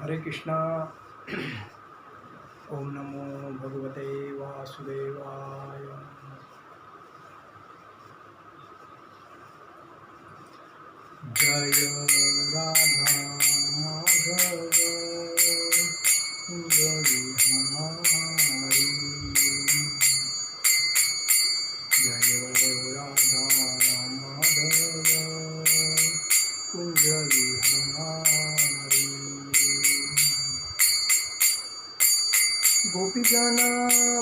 हरे कृष्णा। ओम नमो भगवते वासुदेवाय। जय राधा माधव कुंज बिहारी। जय राधा माधव कुंज बिहारी। गोपीजन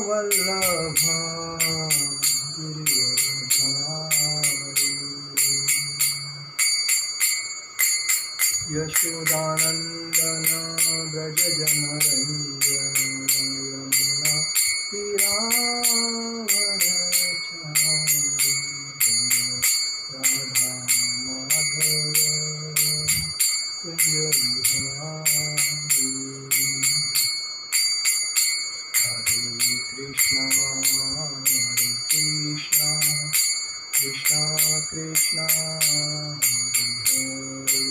वल्लभ गिरिवरधारी। यशोदानंदन व्रज जनरंजन यमुना तीरावनचारी। राधा माधव कुंज बिहारी। हरे कृष्णा कृष्णा कृष्णा हरे हरे।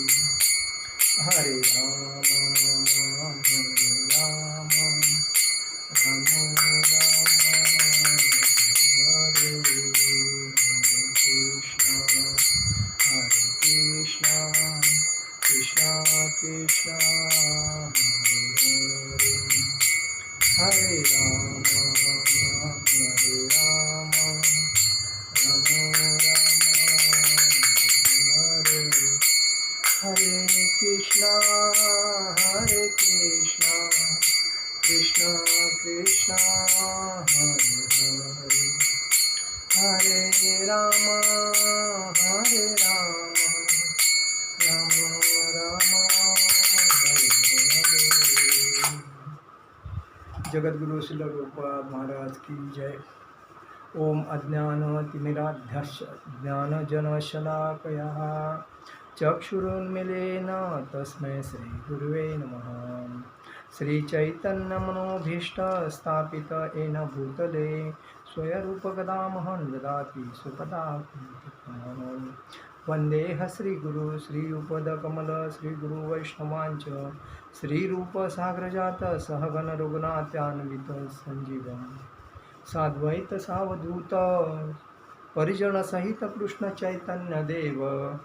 हरे राम राम राम हरे कृष्णा कृष्णा कृष्णा हरे हरे। हरे राम राम राम हरे हरे। कृष्णा कृष्णा कृष्णा हरे हरे। हरे राम राम राम हरे हरे। जगद्गुरु श्रील प्रभुपाद महाराज की जय। ओम अज्ञानतिमिरान्धस्य ज्ञानजनशलाकया चक्षुरुन्मीलितेन तस्मै श्रीगुरुवे नमः। श्रीचैतन्यमनोभीष्टस्थापित येन भूतले स्वयरूपकदामहं ददाति स्वपदाकं। वन्देह श्रीगुरु श्रीयुपदकमल श्रीगुरुवैष्णवाञ्च श्रीरूपसाग्रजात सहगण रघुनाथान्वित संजीवम् साद्वैत सावधूत परिजन सहित कृष्ण चैतन्य देव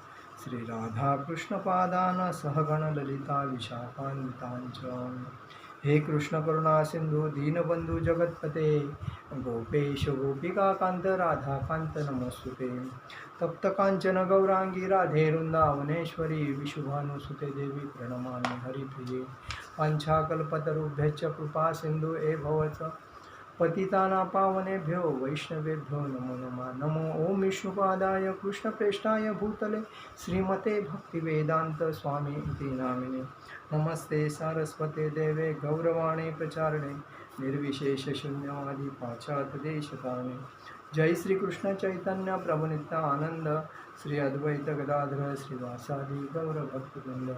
श्री राधा कृष्ण पादान सहगण ललिता विशाखान्वितांच। हे कृष्ण करुणा सिंधु दीनबंधु जगतपते गोपेश गोपिका कांत राधा कांत नमोस्तुते। तप्त कांचन गौरांगी राधे वृंदावनेश्वरी विशुभानुसुते देवी प्रणमामि हरिप्रिये। वाञ्छाकल्पतरुभ्यश्च कृपा सिंधु भवच पतितानां पावनेभ्यो वैष्णवेभ्यो नमो नमः। नमो ओं विष्णुपादाय कृष्णप्रेष्ठाय भूतले श्रीमते भक्तिवेदांत स्वामी इति नामिने। नमस्ते सारस्वते देवे गौरवाणी प्रचारणे निर्विशेष शून्यवादी पाश्चात्यदेशतारिणे। जय श्री कृष्ण चैतन्य प्रभु नित्यानंद श्री अद्वैत गदाधर श्रीवासादि गौर भक्तवृंद।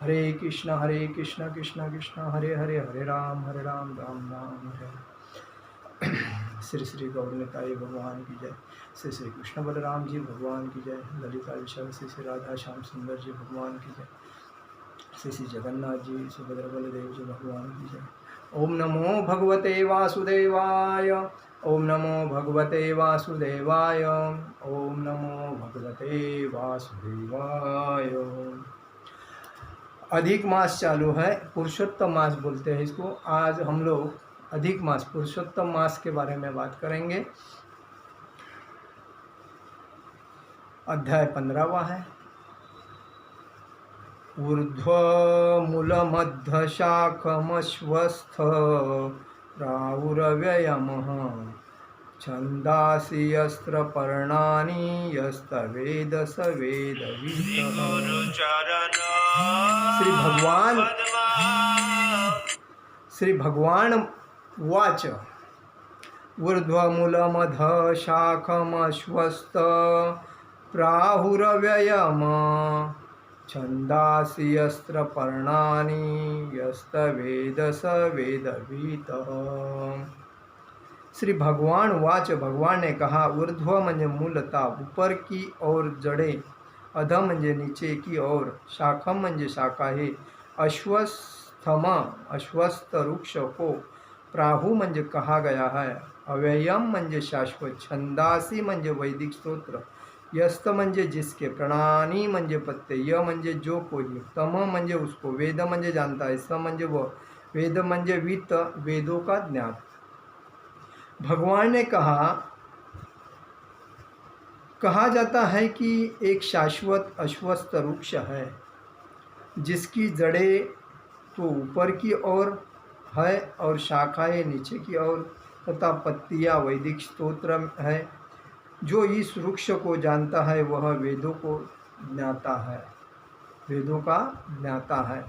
हरे कृष्ण कृष्ण कृष्ण हरे हरे। हरे राम राम राम हरे। श्री श्री गौरताई भगवान की जय। श्री श्री कृष्ण बलराम जी भगवान की जय। ललिता विशाल श्री श्री राधा श्याम सुंदर जी भगवान की जय। श्री श्री जगन्नाथ जी सुभद्र बलदेव जी भगवान की जय। ओम नमो भगवते वासुदेवाय। ओम नमो भगवते वासुदेवाय। ओम नमो भगवते वासुदेवाय। अधिक मास चालू है, पुरुषोत्तम मास बोलते हैं इसको। आज हम लोग अधिक मास पुरुषोत्तम मास के बारे में बात करेंगे। अध्याय 15वां है। ऊर्ध्वमूलमध्यशाखमश्वस्थ प्रावुरव्ययमः छन्दासि यस्त्रपर्णानि यस्तवेद स वेदवित्। श्री भगवान वाच ऊर्ध्वमूलमधशाखमश्वस्थ प्राहुरव्ययम् छन्दासि यस्त्रपर्णानि यस्तवेद स वेदवित्। श्री भगवान वाच, भगवान ने कहा, ऊर्ध्व म्हणजे मूलता ऊपर की और जड़े, अध म्हणजे नीचे की ओर, शाखम म्हणजे शाखा है, अश्वस्थ स्थम अश्वस्थ वृक्ष को प्राहु म्हणजे कहा गया है. अव्ययम म्हणजे शाश्वत, छंदासी म्हणजे वैदिक स्तोत्र, यस्त म्हणजे जिसके, प्रणानी म्हणजे पत्ते, य म्हणजे जो कोई, तम म्हणजे उसको, वेद म्हणजे जानता है, स म्हणजे वो, वेद म्हणजे वित्त, वेदों का ज्ञान. भगवान ने कहा जाता है कि एक शाश्वत अश्वस्थ वृक्ष है जिसकी जड़ें तो ऊपर की ओर है और शाखाएं नीचे की ओर तथा पत्तियां वैदिक स्तोत्र है. जो इस वृक्ष को जानता है वह वेदों को ज्ञाता है, वेदों का ज्ञाता है.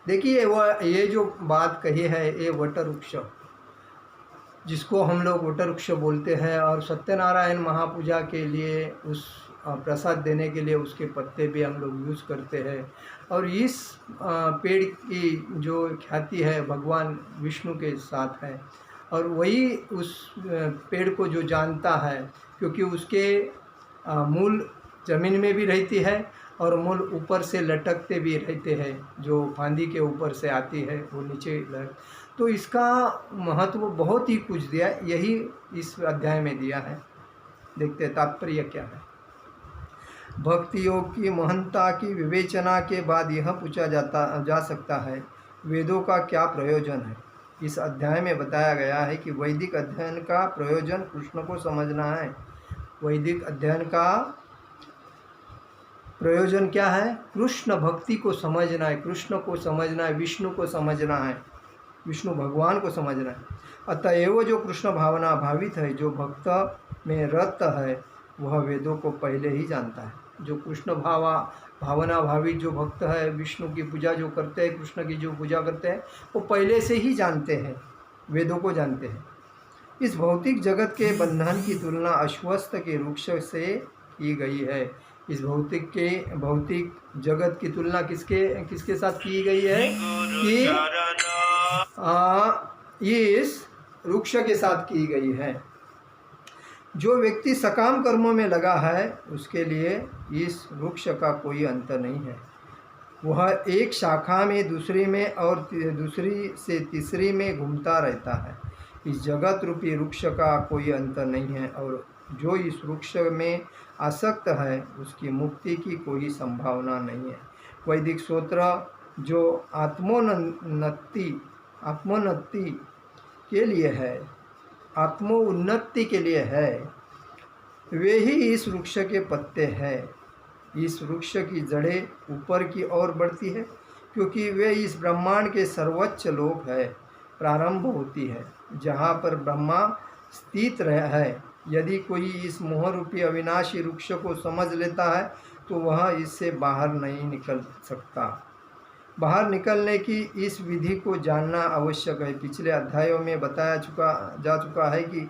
देखिए वह ये जो बात कही है, ये वट वृक्ष जिसको हम लोग वट वृक्ष बोलते हैं, और सत्यनारायण महापूजा के लिए उस प्रसाद देने के लिए उसके पत्ते भी हम लोग यूज़ करते हैं. और इस पेड़ की जो ख्याति है भगवान विष्णु के साथ है, और वही उस पेड़ को जो जानता है, क्योंकि उसके मूल ज़मीन में भी रहती है और मूल ऊपर से लटकते भी रहते हैं, जो फांदी के ऊपर से आती है वो नीचे तो इसका महत्व बहुत ही कुछ दिया, यही इस अध्याय में दिया है. देखते हैं तात्पर्य क्या है. भक्ति योग की महंता की विवेचना के बाद यह पूछा जा सकता है, वेदों का क्या प्रयोजन है. इस अध्याय में बताया गया है कि वैदिक अध्ययन का प्रयोजन कृष्ण को समझना है. वैदिक अध्ययन का प्रयोजन क्या है? कृष्ण भक्ति को समझना है, कृष्ण को समझना है, विष्णु को समझना है, विष्णु भगवान को समझना है. अतएव जो कृष्ण भावना भावित है, जो भक्त में रत है, वह वेदों को पहले ही जानता है. जो कृष्ण भावना भावित जो भक्त है, विष्णु की पूजा जो करते हैं, कृष्ण की जो पूजा करते हैं, वो पहले से ही जानते हैं, वेदों को जानते हैं. इस भौतिक जगत के बंधन की तुलना अश्वस्थ के वृक्ष से की गई है. इस भौतिक जगत की तुलना किसके साथ की गई है? कि इस वृक्ष के साथ की गई है. जो व्यक्ति सकाम कर्मों में लगा है उसके लिए इस वृक्ष का कोई अंत नहीं है. वह एक शाखा में दूसरी में और दूसरी से तीसरी में घूमता रहता है. इस जगत रूपी वृक्ष का कोई अंत नहीं है, और जो इस वृक्ष में आसक्त है उसकी मुक्ति की कोई संभावना नहीं है. वैदिक स्तोत्र जो आत्मोन्नति के लिए है, आत्मोन्नति के लिए है, वे ही इस वृक्ष के पत्ते हैं. इस वृक्ष की जड़ें ऊपर की ओर बढ़ती है, क्योंकि वे इस ब्रह्मांड के सर्वोच्च लोक है प्रारंभ होती है, जहाँ पर ब्रह्मा स्थित है. यदि कोई इस मोह रूपी अविनाशी वृक्ष को समझ लेता है तो वह इससे बाहर नहीं निकल सकता. बाहर निकलने की इस विधि को जानना आवश्यक है. पिछले अध्यायों में बताया जा चुका है कि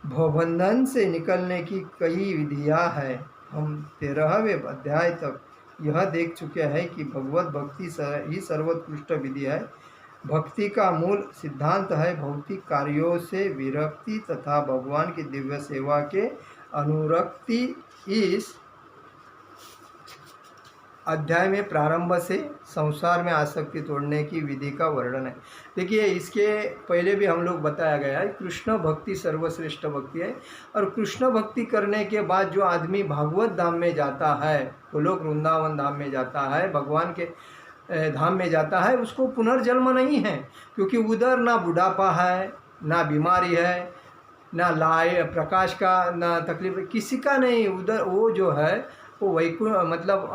भवबंधन से निकलने की कई विधियां हैं. हम 13वें अध्याय तक यह देख चुके हैं कि भगवत भक्ति ही सर्वोत्कृष्ट विधि है. भक्ति का मूल सिद्धांत है भौतिक कार्यों से विरक्ति तथा भगवान की दिव्य सेवा के अनुरक्ति. इस अध्याय में प्रारंभ से संसार में आसक्ति तोड़ने की विधि का वर्णन है. देखिए इसके पहले भी हम लोग बताया गया है, कृष्ण भक्ति सर्वश्रेष्ठ भक्ति है. और कृष्ण भक्ति करने के बाद जो आदमी भागवत धाम में जाता है, वो लोग वृंदावन धाम में जाता है, भगवान के धाम में जाता है, उसको पुनर्जन्म नहीं है. क्योंकि उधर ना बुढ़ापा है, ना बीमारी है, ना प्रकाश का ना तकलीफ, किसी का नहीं. उधर वो जो है वो वैकुंठ मतलब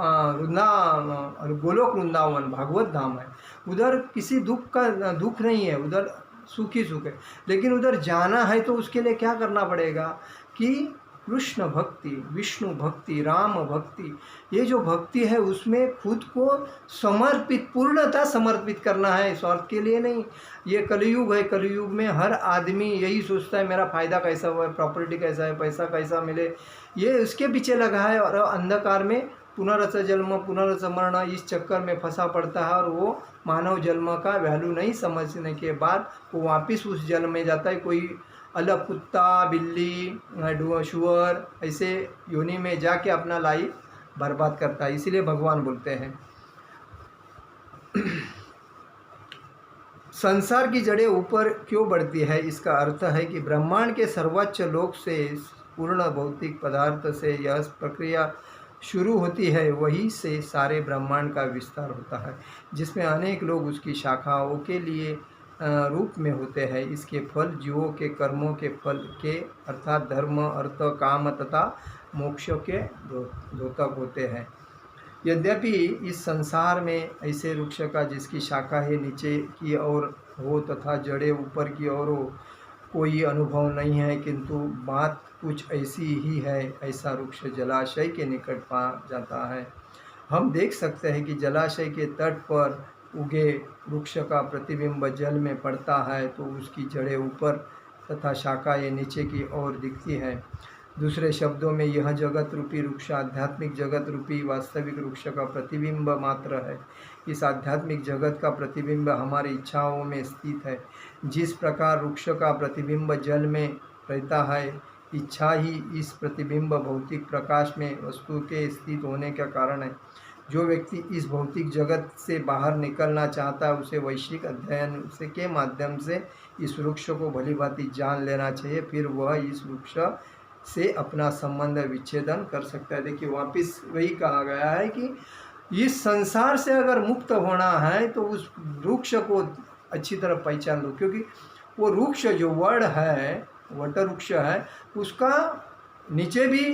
गोलोक वृंदावन भागवत धाम है. उधर किसी दुख नहीं है, उधर सुख ही सुख है. लेकिन उधर जाना है तो उसके लिए क्या करना पड़ेगा कि कृष्ण भक्ति, विष्णु भक्ति, राम भक्ति, ये जो भक्ति है उसमें खुद को समर्पित, पूर्णतः समर्पित करना है, स्वार्थ के लिए नहीं. ये कलयुग है, कलयुग में हर आदमी यही सोचता है मेरा फ़ायदा कैसा हो, प्रॉपर्टी कैसा है, पैसा कैसा मिले, ये उसके पीछे लगा है. और अंधकार में पुनरस जन्म पुनरस मरण इस चक्कर में फंसा पड़ता है, और वो मानव जन्म का वैल्यू नहीं समझने के बाद वो वापस उस जन्म में जाता है. कोई अलग कुत्ता, बिल्ली, शुअर ऐसे योनि में जाके अपना लाइफ बर्बाद करता है. इसीलिए भगवान बोलते हैं संसार की जड़ें ऊपर क्यों बढ़ती है? इसका अर्थ है कि ब्रह्मांड के सर्वोच्च लोक से पूर्ण भौतिक पदार्थ से यह प्रक्रिया शुरू होती है, वहीं से सारे ब्रह्मांड का विस्तार होता है, जिसमें अनेक लोग उसकी शाखाओं के लिए रूप में होते हैं। इसके फल जीवों के कर्मों के फल के अर्थात धर्म, अर्थ, काम तथा मोक्ष के द्योतक होते हैं। यद्यपि इस संसार में ऐसे वृक्ष का जिसकी शाखा है नीचे की ओर हो तथा जड़ें ऊपर की ओर हो, कोई अनुभव नहीं है, किंतु बात कुछ ऐसी ही है। ऐसा वृक्ष जलाशय के निकट पा जाता है। हम देख सकते हैं कि जलाशय के तट पर उगे वृक्ष का प्रतिबिंब जल में पड़ता है तो उसकी जड़ें ऊपर तथा शाखाएं नीचे की ओर दिखती है। दूसरे शब्दों में यह जगत रूपी वृक्ष आध्यात्मिक जगत रूपी वास्तविक वृक्ष का प्रतिबिंब मात्र है। इस आध्यात्मिक जगत का प्रतिबिंब हमारी इच्छाओं में स्थित है। जिस प्रकार वृक्ष का प्रतिबिंब जल में रहता है, इच्छा ही इस प्रतिबिंब भौतिक प्रकाश में वस्तु के स्थित होने का कारण है। जो व्यक्ति इस भौतिक जगत से बाहर निकलना चाहता है, उसे वैश्विक अध्ययन से के माध्यम से इस वृक्ष को भलीभांति जान लेना चाहिए, फिर वह इस वृक्ष से अपना संबंध विच्छेदन कर सकता है। देखिए, वापिस वही कहा गया है कि इस संसार से अगर मुक्त होना है तो उस वृक्ष को अच्छी तरह पहचान लो, क्योंकि वो वृक्ष जो वड है, वट वृक्ष है, उसका नीचे भी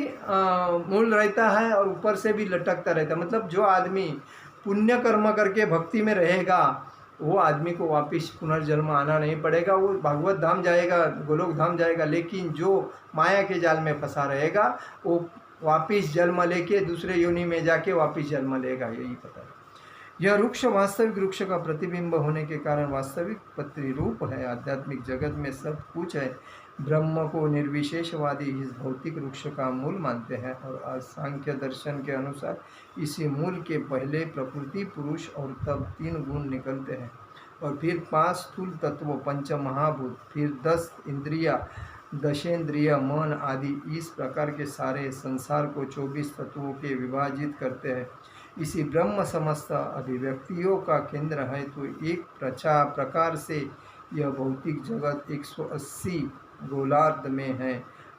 मूल रहता है और ऊपर से भी लटकता रहता है। मतलब जो आदमी पुण्य कर्म करके भक्ति में रहेगा, वो आदमी को वापिस पुनर्जन्म आना नहीं पड़ेगा, वो भागवत धाम जाएगा, गोलोक धाम जाएगा। लेकिन जो माया के जाल में फंसा रहेगा, वो वापिस जन्म लेके दूसरे योनि में जाके वापिस जन्म लेगा, यही पता है। यह वृक्ष वास्तविक वृक्ष का प्रतिबिंब होने के कारण वास्तविक प्रतिरूप है। आध्यात्मिक जगत में सब कुछ है। ब्रह्म को निर्विशेषवादी इस भौतिक वृक्ष का मूल मानते हैं और सांख्य दर्शन के अनुसार इसी मूल के पहले प्रकृति, पुरुष और तब 3 गुण निकलते हैं और फिर 5 स्थूल तत्व, 5 महाभूत, फिर 10 इंद्रिया, दशेंद्रिय, मन आदि। इस प्रकार के सारे संसार को 24 तत्वों के विभाजित करते हैं। इसी ब्रह्म समस्त अभिव्यक्तियों का केंद्र है। तो एक प्रकार से यह भौतिक जगत 180 गोलार्ध में है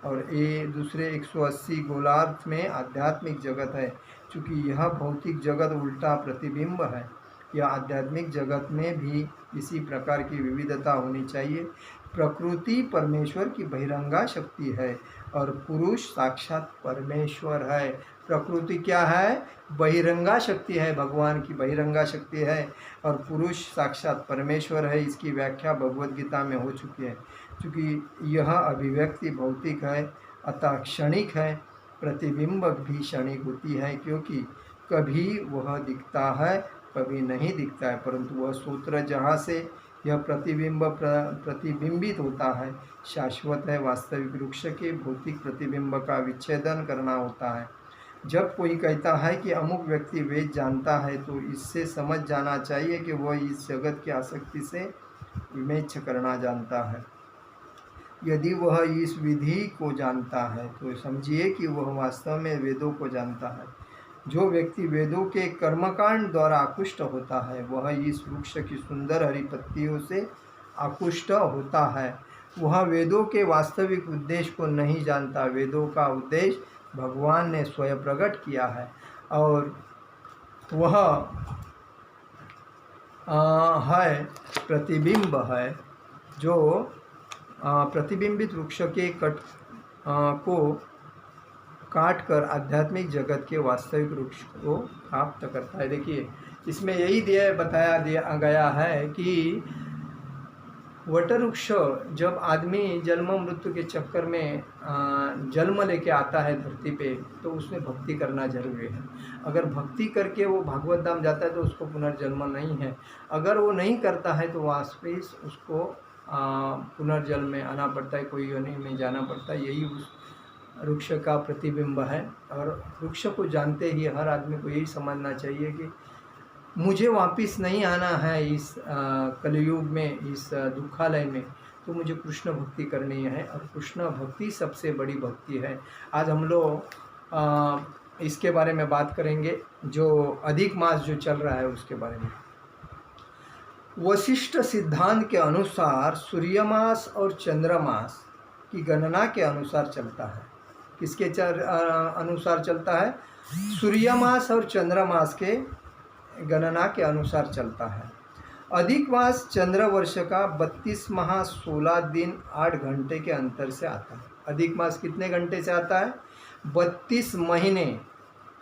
और ये दूसरे 180 गोलार्ध में आध्यात्मिक जगत है। चूँकि यह भौतिक जगत उल्टा प्रतिबिंब है, यह आध्यात्मिक जगत में भी इसी प्रकार की विविधता होनी चाहिए। प्रकृति परमेश्वर की बहिरंगा शक्ति है और पुरुष साक्षात परमेश्वर है। प्रकृति क्या है? बहिरंगा शक्ति है, भगवान की बहिरंगा शक्ति है, और पुरुष साक्षात परमेश्वर है। इसकी व्याख्या भगवद गीता में हो चुकी है। क्योंकि यह अभिव्यक्ति भौतिक है अतः क्षणिक है, प्रतिबिंब भी क्षणिक होती है, क्योंकि कभी वह दिखता है कभी नहीं दिखता है, परंतु वह सूत्र जहाँ से यह प्रतिबिंब प्रतिबिंबित होता है शाश्वत है। वास्तविक वृक्ष के भौतिक प्रतिबिंब का विच्छेदन करना होता है। जब कोई कहता है कि अमुक व्यक्ति वेद जानता है, तो इससे समझ जाना चाहिए कि वह इस जगत की आसक्ति से विमेच्छ करना जानता है। यदि वह इस विधि को जानता है तो समझिए कि वह वास्तव में वेदों को जानता है। जो व्यक्ति वेदों के कर्मकांड द्वारा आकृष्ट होता है, वह इस वृक्ष की सुंदर हरी पत्तियों से आकृष्ट होता है। वह वेदों के वास्तविक उद्देश्य को नहीं जानता। वेदों का उद्देश्य भगवान ने स्वयं प्रकट किया है और वह है प्रतिबिंब है, जो प्रतिबिंबित वृक्ष के को काट कर आध्यात्मिक जगत के वास्तविक वृक्ष को प्राप्त करता है। देखिए, इसमें यही बताया गया है कि वटवृक्ष जब आदमी जन्म मृत्यु के चक्कर में जन्म लेके आता है धरती पे, तो उसमें भक्ति करना जरूरी है। अगर भक्ति करके वो भागवत धाम जाता है तो उसको पुनर्जन्म नहीं है। अगर वो नहीं करता है तो वापस उसको पुनर्जन्म में आना पड़ता है, कोई योनि में जाना पड़ता है। यही उस वृक्ष का प्रतिबिंब है। और वृक्ष को जानते ही हर आदमी को यही समझना चाहिए कि मुझे वापस नहीं आना है इस कलयुग में, इस दुखालय में, तो मुझे कृष्ण भक्ति करनी है और कृष्ण भक्ति सबसे बड़ी भक्ति है। आज हम लोग इसके बारे में बात करेंगे, जो अधिक मास जो चल रहा है उसके बारे में। वशिष्ठ सिद्धांत के अनुसार सूर्यमास और चंद्रमास की गणना के अनुसार चलता है। किसके अनुसार चलता है? सूर्यमास और चंद्रमास के गणना के अनुसार चलता है। अधिक मास चंद्र वर्ष का 32 माह 16 दिन 8 घंटे के अंतर से आता है। अधिक मास कितने घंटे से आता है? 32 महीने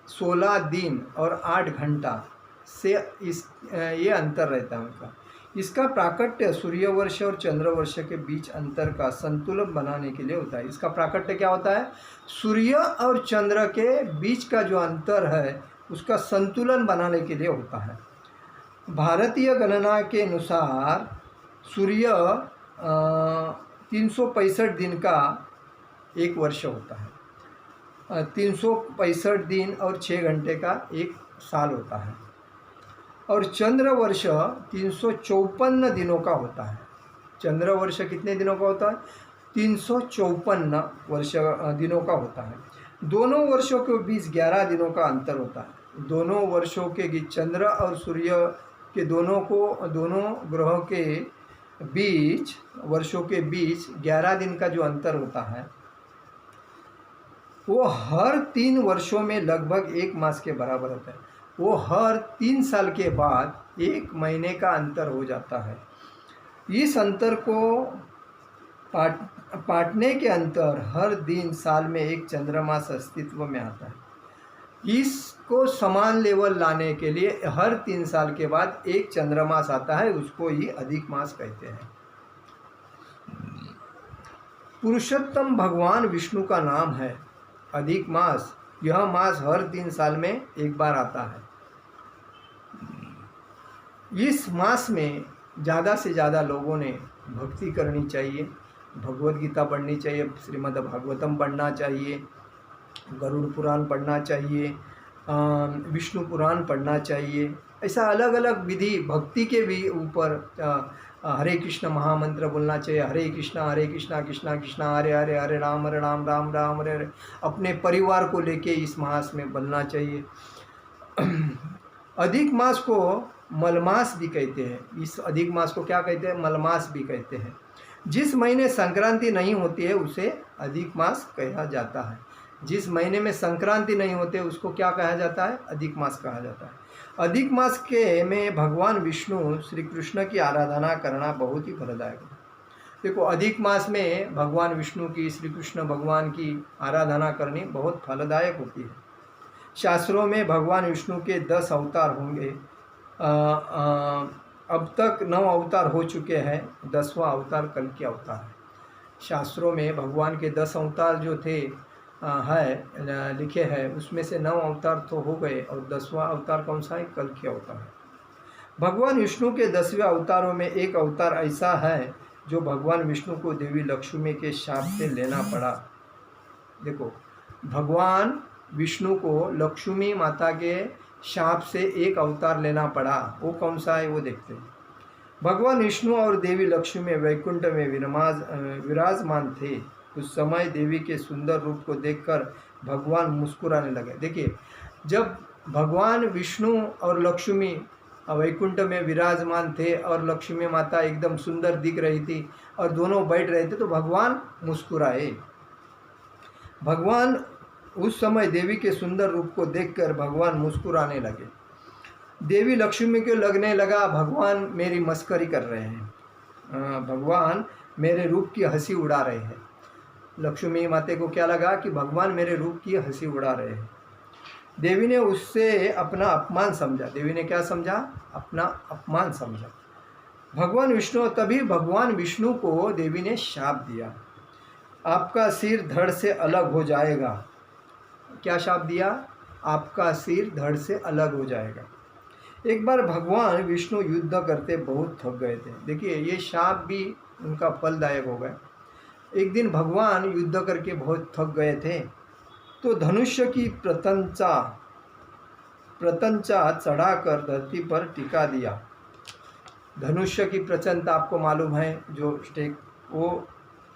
16 दिन और 8 घंटा से ये अंतर रहता है उनका। इसका प्राकट्य सूर्य वर्ष और चंद्र वर्ष के बीच अंतर का संतुलन बनाने के लिए होता है। इसका प्राकट्य क्या होता है? सूर्य और चंद्र के बीच का जो अंतर है उसका संतुलन बनाने के लिए होता है। भारतीय गणना के अनुसार सूर्य 365 दिन का एक वर्ष होता है। 365 दिन और 6 घंटे का एक साल होता है। और चंद्र वर्ष 354 दिनों का होता है। चंद्र वर्ष कितने दिनों का होता है? 354 दिनों का होता है। दोनों वर्षों के बीच 11 दिनों का अंतर होता है। दोनों वर्षों के चंद्र और सूर्य के दोनों ग्रहों के बीच वर्षों के बीच 11 दिन का जो अंतर होता है वो हर 3 वर्षों में लगभग 1 मास के बराबर होता है। वो हर 3 साल के बाद 1 महीने का अंतर हो जाता है। इस अंतर को पाटने के अंतर हर दिन साल में एक चंद्रमास अस्तित्व में आता है। इसको समान लेवल लाने के लिए हर 3 साल के बाद एक चंद्रमास आता है, उसको ही अधिक मास कहते हैं। पुरुषोत्तम भगवान विष्णु का नाम है अधिक मास। यह मास हर 3 साल में एक बार आता है। इस मास में ज़्यादा से ज़्यादा लोगों ने भक्ति करनी चाहिए, भगवद गीता पढ़नी चाहिए, श्रीमद् भागवतम पढ़ना चाहिए, गरुड़ पुराण पढ़ना चाहिए, विष्णु पुराण पढ़ना चाहिए। ऐसा अलग अलग विधि भक्ति के भी ऊपर हरे कृष्ण महामंत्र बोलना चाहिए। हरे कृष्णा कृष्णा कृष्णा हरे हरे, हरे राम राम राम हरे हरे। अपने परिवार को लेके इस मास में बोलना चाहिए। अधिक मास को मलमास भी कहते हैं। इस अधिक मास को क्या कहते हैं? मलमास भी कहते हैं। जिस महीने संक्रांति नहीं होती है उसे अधिक मास कहा जाता है। जिस महीने में संक्रांति नहीं होते उसको क्या कहा जाता है? अधिक मास कहा जाता है। अधिक मास के में भगवान विष्णु श्री कृष्ण की आराधना करना बहुत ही फलदायक है। देखो, अधिक मास में भगवान विष्णु की, श्री कृष्ण भगवान की आराधना करनी बहुत फलदायक होती है। शास्त्रों में भगवान विष्णु के 10 अवतार होंगे। अब तक 9 अवतार हो चुके हैं। 10वां अवतार कल की अवतार है। शास्त्रों में भगवान के 10 अवतार जो थे लिखे हैं, उसमें से 9 अवतार तो हो गए और 10वां अवतार कौन सा है? कल की अवतार है। भगवान विष्णु के 10वें अवतारों में एक अवतार ऐसा है जो भगवान विष्णु को देवी लक्ष्मी के शाप से लेना पड़ा। देखो, भगवान विष्णु को लक्ष्मी माता के शाप से एक अवतार लेना पड़ा। वो कौन सा है वो देखते हैं। भगवान विष्णु और देवी लक्ष्मी वैकुंठ में विराजमान थे। उस समय देवी के सुंदर रूप को देखकर भगवान मुस्कुराने लगे। देखिए, जब भगवान विष्णु और लक्ष्मी वैकुंठ में विराजमान थे और लक्ष्मी माता एकदम सुंदर दिख रही थी और दोनों बैठ रहे थे तो भगवान मुस्कुराए। भगवान उस समय देवी के सुंदर रूप को देखकर भगवान मुस्कुराने लगे। देवी लक्ष्मी को लगने लगा भगवान मेरी मस्करी कर रहे हैं, भगवान मेरे रूप की हंसी उड़ा रहे हैं। लक्ष्मी माता को क्या लगा कि भगवान मेरे रूप की हंसी उड़ा रहे हैं। देवी ने उससे अपना अपमान समझा। देवी ने क्या समझा? अपना अपमान समझा। तभी भगवान विष्णु को देवी ने शाप दिया, आपका सिर धड़ से अलग हो जाएगा। क्या शाप दिया? आपका सिर धड़ से अलग हो जाएगा। एक बार भगवान विष्णु युद्ध करते बहुत थक गए थे। देखिए, ये शाप भी उनका फलदायक हो गया। एक दिन भगवान युद्ध करके बहुत थक गए थे तो धनुष्य की प्रतंचा चढ़ाकर धरती पर टिका दिया। धनुष्य की प्रचंडता आपको मालूम है, जो स्टेक वो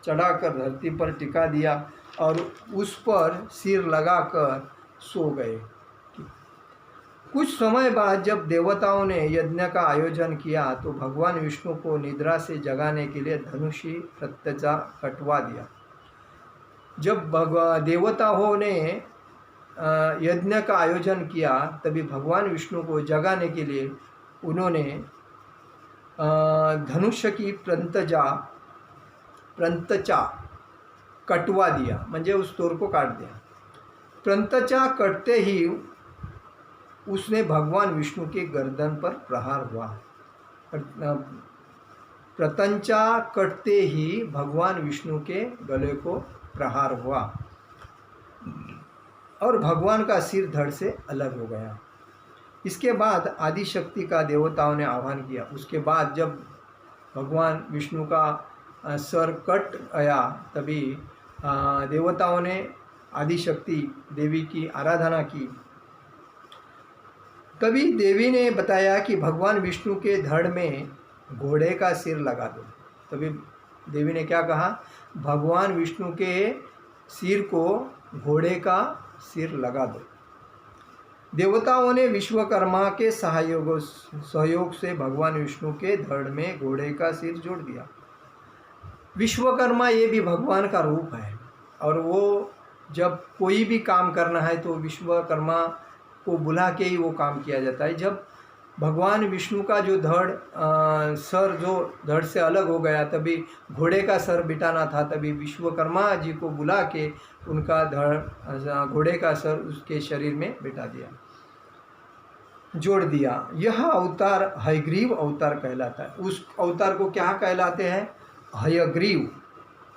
चढ़ाकर धरती पर टिका दिया और उस पर सिर लगाकर सो गए। कुछ समय बाद जब देवताओं ने यज्ञ का आयोजन किया तो भगवान विष्णु को निद्रा से जगाने के लिए धनुषी प्रत्यजा कटवा दिया। जब देवताओं ने यज्ञ का आयोजन किया तभी भगवान विष्णु को जगाने के लिए उन्होंने धनुष्य की प्रंतचा कटवा दिया, म्हणजे उस तोर को काट दिया। प्रंतचा कटते ही उसने भगवान विष्णु के गर्दन पर प्रहार हुआ। प्रतंचा कटते ही भगवान विष्णु के गले को प्रहार हुआ और भगवान का सिर धड़ से अलग हो गया। इसके बाद आदि शक्ति का देवताओं ने आह्वान किया। उसके बाद जब भगवान विष्णु का सर कट गया तभी देवताओं ने आदि शक्ति देवी की आराधना की। तभी देवी ने बताया कि भगवान विष्णु के धड़ में घोड़े का सिर लगा दो। तभी देवी ने क्या कहा, भगवान विष्णु के सिर को घोड़े का सिर लगा दो। देवताओं ने विश्वकर्मा के सहयोग से भगवान विष्णु के धड़ में घोड़े का सिर जोड़ दिया। विश्वकर्मा ये भी भगवान का रूप है और वो जब कोई भी काम करना है तो विश्वकर्मा को बुला के ही वो काम किया जाता है। जब भगवान विष्णु का जो सर जो धड़ से अलग हो गया तभी घोड़े का सर बिठाना था, तभी विश्वकर्मा जी को बुला के उनका घोड़े का सर उसके शरीर में बिठा दिया, जोड़ दिया। यह अवतार हयग्रीव अवतार कहलाता है। उस अवतार को क्या कहलाते हैं,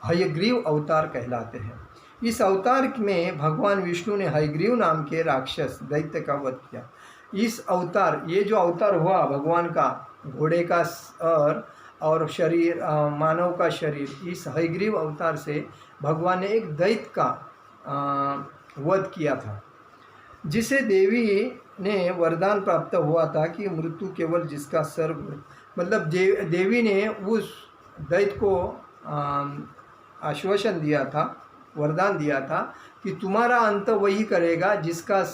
हयग्रीव अवतार कहलाते हैं। इस अवतार में भगवान विष्णु ने हयग्रीव नाम के राक्षस दैत्य का वध किया। इस अवतार, ये जो अवतार हुआ भगवान का, घोड़े का सर और शरीर मानव का शरीर, इस हयग्रीव अवतार से भगवान ने एक दैत्य का वध किया था, जिसे देवी ने वरदान प्राप्त हुआ था कि मृत्यु केवल जिसका सर, मतलब देवी ने उस दैत्य को आश्वासन दिया था, वरदान दिया था कि तुम्हारा अंत वही करेगा जिसका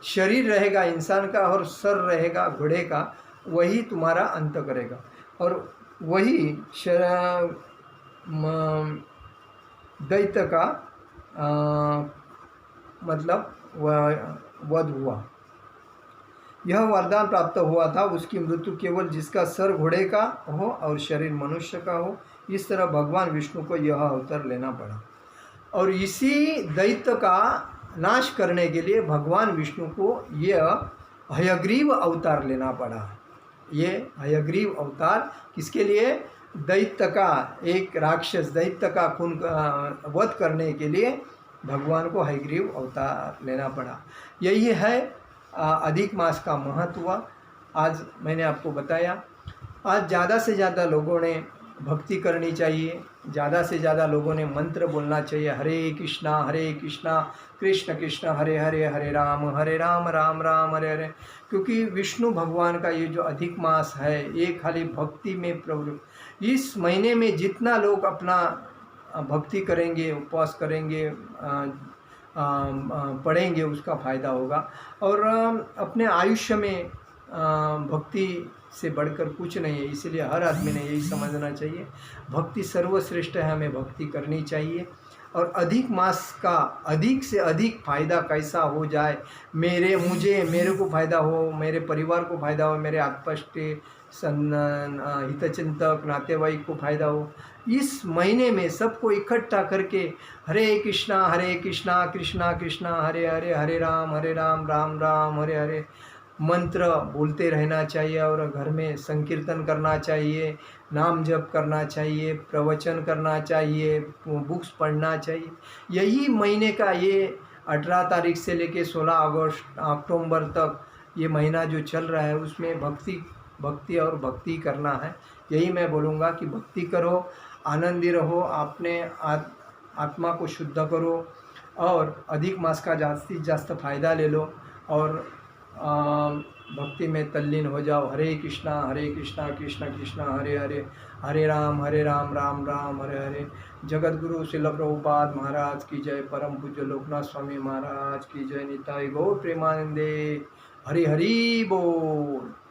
शरीर रहेगा इंसान का और सर रहेगा घोड़े का, वही तुम्हारा अंत करेगा। और वही दैत्य का मतलब वध हुआ। यह वरदान प्राप्त हुआ था, उसकी मृत्यु केवल जिसका सर घोड़े का हो और शरीर मनुष्य का हो। इस तरह भगवान विष्णु को यह अवतार लेना पड़ा और इसी दैत्य का नाश करने के लिए भगवान विष्णु को यह हयग्रीव अवतार लेना पड़ा। ये हयग्रीव अवतार किसके लिए, दैत्य का, एक राक्षस दैत्य का खून वध करने के लिए भगवान को हयग्रीव अवतार लेना पड़ा। यही है अधिक मास का महत्व। आज मैंने आपको बताया। आज ज़्यादा से ज़्यादा लोगों ने भक्ति करनी चाहिए, ज़्यादा से ज़्यादा लोगों ने मंत्र बोलना चाहिए, हरे कृष्णा कृष्ण कृष्ण हरे हरे, हरे राम राम राम हरे हरे। क्योंकि विष्णु भगवान का ये जो अधिक मास है ये खाली भक्ति में प्रवृत्त। इस महीने में जितना लोग अपना भक्ति करेंगे, उपवास करेंगे, पढ़ेंगे, उसका फ़ायदा होगा। और अपने आयुष्य में भक्ति से बढ़कर कुछ नहीं है, इसलिए हर आदमी ने यही समझना चाहिए, भक्ति सर्वश्रेष्ठ है, हमें भक्ति करनी चाहिए। और अधिक मास का अधिक से अधिक फ़ायदा कैसा हो जाए, मेरे को फ़ायदा हो, मेरे परिवार को फ़ायदा हो, मेरे आसपास हितचिंतक नातेवाईक को फ़ायदा हो, इस महीने में सबको इकट्ठा करके हरे कृष्णा कृष्णा कृष्णा हरे हरे, हरे राम राम राम हरे हरे मंत्र बोलते रहना चाहिए। और घर में संकीर्तन करना चाहिए, नाम जप करना चाहिए, प्रवचन करना चाहिए, बुक्स पढ़ना चाहिए। यही महीने का ये 18 तारीख से लेके 16 अक्टूबर तक ये महीना जो चल रहा है उसमें भक्ति करना है। यही मैं बोलूँगा कि भक्ति करो, आनंदी रहो, अपने आत्मा को शुद्ध करो और अधिक मास का जास्त फायदा ले लो और भक्ति में तल्लीन हो जाओ। हरे कृष्णा कृष्ण कृष्ण हरे हरे, हरे राम राम राम हरे हरे। जगत गुरु श्रील प्रभुपाद महाराज की जय, परम पूज्य लोकनाथ स्वामी महाराज की जय। निताई गौर प्रेमानंदे। हरि हरि बोल।